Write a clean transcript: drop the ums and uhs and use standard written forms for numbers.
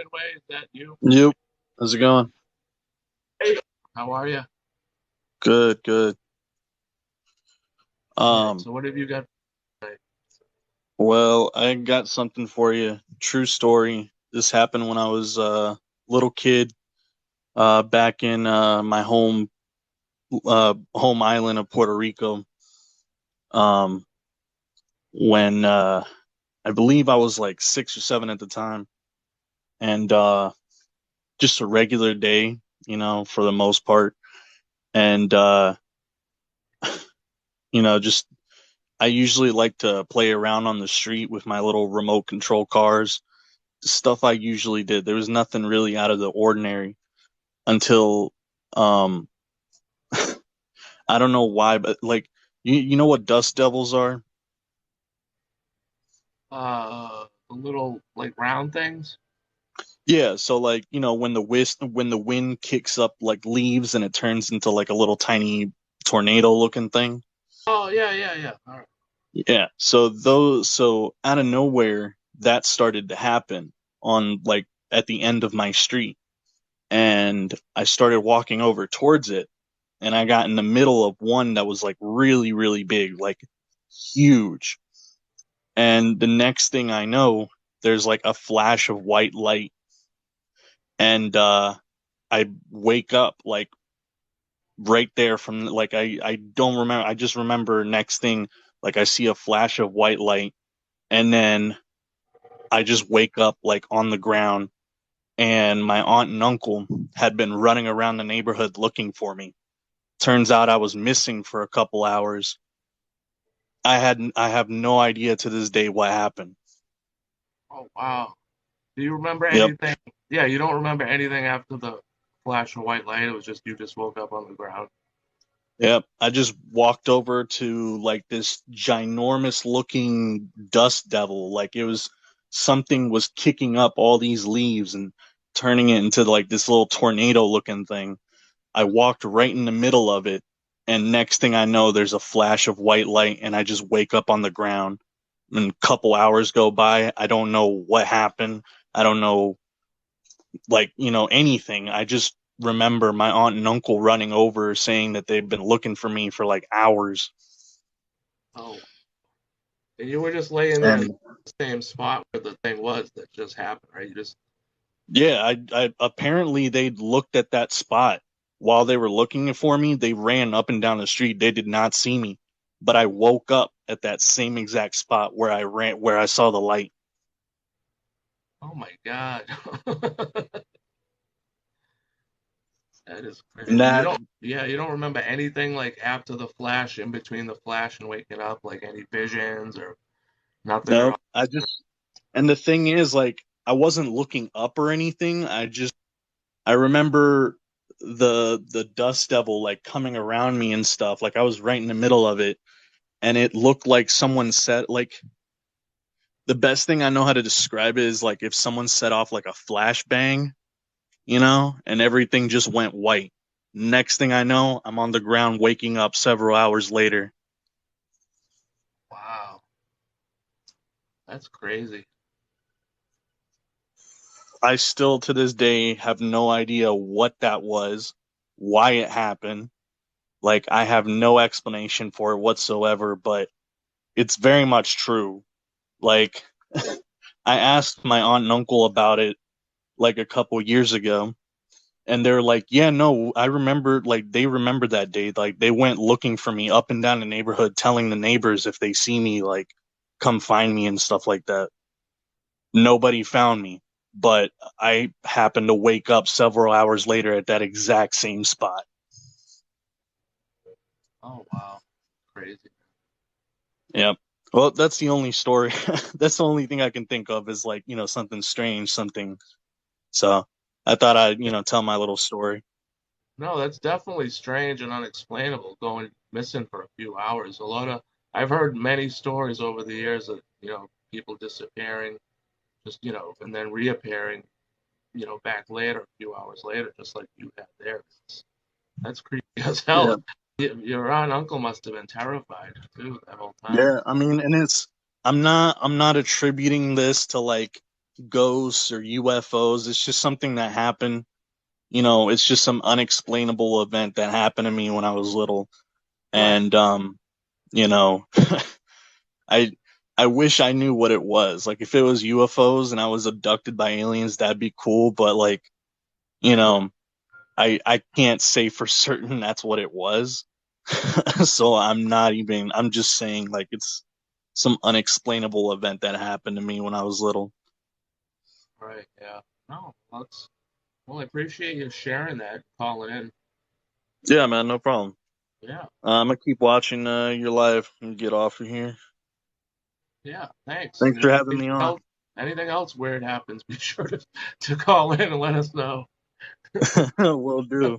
Midway, is that you? Yep. How's it going? Hey, how are you? Good, good. All right, Um, so what have you got today? well, I got something for you. True story. This happened when I was a little kid, back in my home island of Puerto Rico. Um, when I believe I was like 6 or 7 at the time, and just a regular day, for the most part, and just I usually like to play around on the street with my little remote control cars. Stuff I usually did. There was nothing really out of the ordinary until um I don't know why, but like you know what dust devils are? The little like round things? Yeah, so like, when the wind kicks up like leaves and it turns into like a little tiny tornado looking thing. Oh yeah, yeah, yeah. All right. Yeah. So out of nowhere that started to happen on like at the end of my street, and I started walking over towards it, and I got in the middle of one that was like really, really big, like huge. And the next thing I know, there's like a flash of white light, and I wake up like right there from like I don't remember. I just remember next thing, like I see a flash of white light, and then I just wake up like on the ground, and my aunt and uncle had been running around the neighborhood looking for me. Turns out I was missing for a couple hours. I have no idea to this day what happened. Oh wow. Do you remember Yep. anything? Yeah, you don't remember anything after the flash of white light. It was just you just woke up on the ground. Yep. I just walked over to like this ginormous looking dust devil. Like it was something was kicking up all these leaves and turning it into like this little tornado looking thing. I walked right in the middle of it, and next thing I know, there's a flash of white light, and I just wake up on the ground. And a couple hours go by. I don't know what happened. I don't know, like, anything. I just remember my aunt and uncle running over saying that they've been looking for me for like hours. Oh, and you were just laying there in And the same spot where the thing was that just happened, right? You just yeah, I apparently they looked at that spot while they were looking for me. They ran up and down the street. They did not see me, but I woke up at that same exact spot where where I saw the light. oh my God. That is And crazy. You that don't, yeah, you don't remember anything like after the flash, in between the flash and waking up, like any visions or nothing at no, all. I just and the thing is, like, I wasn't looking up or anything. I remember the dust devil like coming around me and stuff. Like I was right in the middle of it, and it looked like someone said like the best thing I know how to describe it is like if someone set off like a flashbang, and everything just went white. Next thing I know, I'm on the ground waking up several hours later. Wow, that's crazy. I still to this day have no idea what that was, why it happened. Like I have no explanation for it whatsoever, but it's very much true. Like I asked my aunt and uncle about it like a couple years ago, and they're like, yeah, no, I remember. Like they remember that day. Like they went looking for me up and down the neighborhood, telling the neighbors if they see me, like come find me and stuff like that. Nobody found me, but I happened to wake up several hours later at that exact same spot. Oh wow, crazy. Yep. Well, that's the only story. That's the only thing I can think of is like, something strange, something. So I thought I'd, tell my little story. No, that's definitely strange and unexplainable, going missing for a few hours. I've heard many stories over the years of, people disappearing, just, and then reappearing, back later, a few hours later, just like you had there. That's creepy as Yeah. hell. Your aunt and uncle must have been terrified too that whole time. Yeah. I mean, and I'm not attributing this to like ghosts or UFOs. It's just something that happened. You know, it's just some unexplainable event that happened to me when I was little. Right. And you know, I I wish I knew what it was. Like if it was UFOs and I was abducted by aliens, that'd be cool, but like, you know, I can't say for certain that's what it was. So I'm just saying like it's some unexplainable event that happened to me when I was little. Right. Yeah. No, that's well. I appreciate you sharing that, calling in. Yeah, man, no problem. Yeah. I'm gonna keep watching your live and get off of here. Yeah. Thanks. Thanks And for having me on. anything else weird happens, be sure to call in and let us know. Will do.